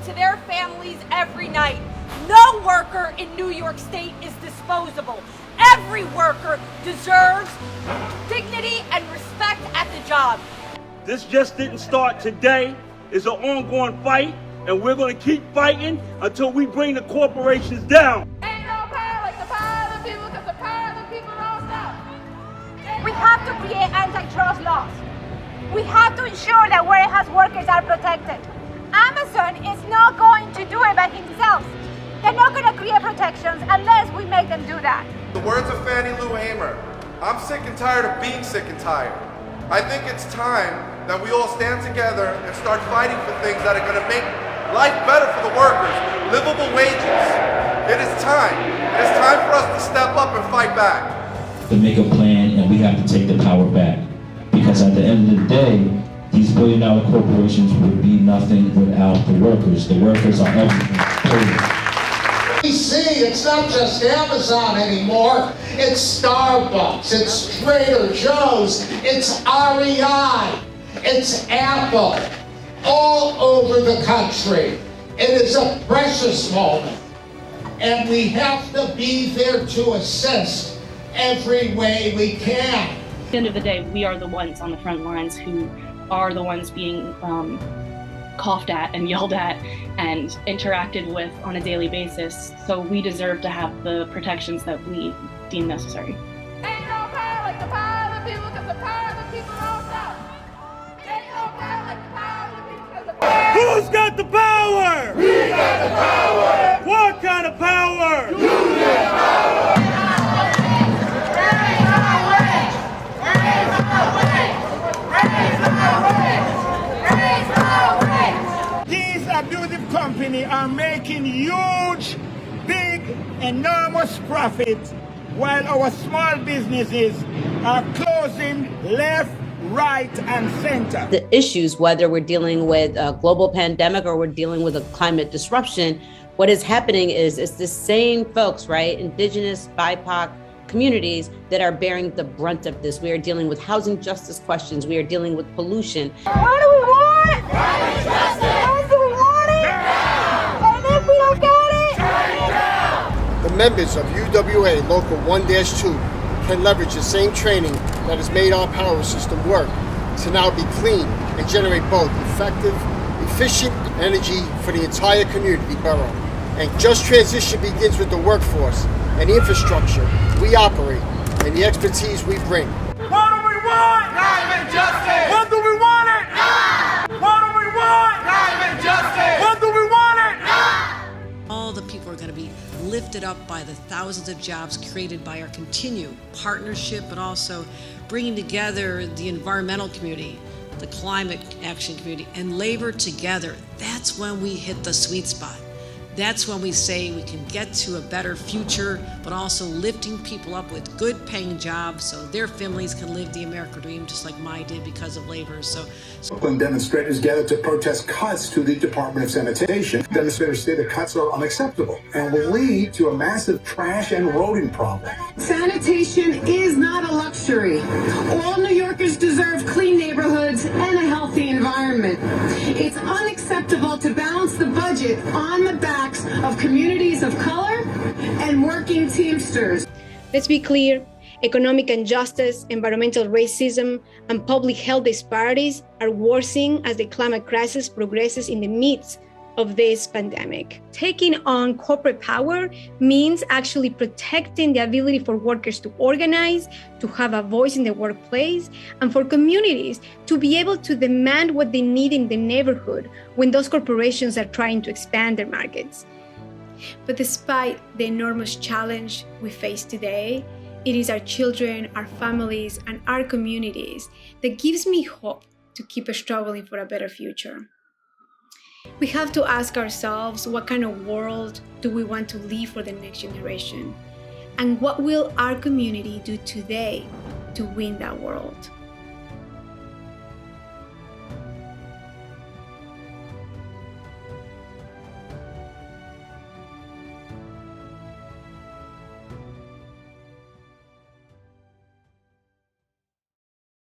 home to their families every night. No worker in New York State is disposable. Every worker deserves dignity and respect at the job. This just didn't start today. It's an ongoing fight, and we're going to keep fighting until we bring the corporations down. Ain't no power like the power of the people, because the power of the people don't stop. We have to create antitrust laws. We have to ensure that warehouse workers are protected. Amazon is not going to do it by themselves. They're not going to create protections unless we make them do that. The words of Fannie Lou Hamer, I'm sick and tired of being sick and tired. I think it's time that we all stand together and start fighting for things that are going to make life better for the workers, livable wages. It is time. It is time for us to step up and fight back. To make a plan, and we have to take the power back. Because at the end of the day, these billion-dollar corporations would be nothing without the workers. The workers are everything. We see it's not just Amazon anymore. It's Starbucks, it's Trader Joe's, it's REI, it's Apple, all over the country. It is a precious moment, and we have to be there to assist every way we can. At the end of the day, we are the ones on the front lines who are the ones being coughed at and yelled at and interacted with on a daily basis. So we deserve to have the protections that we deem necessary. Ain't no power like the power of the people, because the power of the people don't stop. Ain't no power like the power of the people, because the power. Who's got the power? We got the power! What kind of power? Union power! These abusive companies are making huge, big, enormous profits, while our small businesses are closing left, right, and center. The issues, whether we're dealing with a global pandemic or we're dealing with a climate disruption, what is happening is it's the same folks, right? Indigenous, BIPOC communities that are bearing the brunt of this. We are dealing with housing justice questions. We are dealing with pollution. What do we want? Housing justice! When do we want it? Now! And if we don't get it? Turn it down! The members of UWA Local 1-2 can leverage the same training that has made our power system work to now be clean and generate both effective, efficient energy for the entire community borough. And just transition begins with the workforce and the infrastructure we operate and the expertise we bring. What do we want? Crime and justice! What do we want it? What do we want? Crime and justice! What do we want it? All the people are going to be lifted up by the thousands of jobs created by our continued partnership, but also bringing together the environmental community, the climate action community, and labor together. That's when we hit the sweet spot. That's when we say we can get to a better future, but also lifting people up with good paying jobs so their families can live the American dream just like mine did because of labor. So Brooklyn demonstrators gathered to protest cuts to the Department of Sanitation. Demonstrators say the cuts are unacceptable and will lead to a massive trash and rodent problem. Sanitation is not a luxury. All New Yorkers deserve clean neighborhoods and a healthy environment. It's unacceptable to balance the budget on the backs of communities of color and working Teamsters. Let's be clear, economic injustice, environmental racism, and public health disparities are worsening as the climate crisis progresses in the midst of this pandemic. Taking on corporate power means actually protecting the ability for workers to organize, to have a voice in the workplace, and for communities to be able to demand what they need in the neighborhood when those corporations are trying to expand their markets. But despite the enormous challenge we face today, it is our children, our families, and our communities that gives me hope to keep struggling for a better future. We have to ask ourselves, what kind of world do we want to leave for the next generation? And what will our community do today to win that world?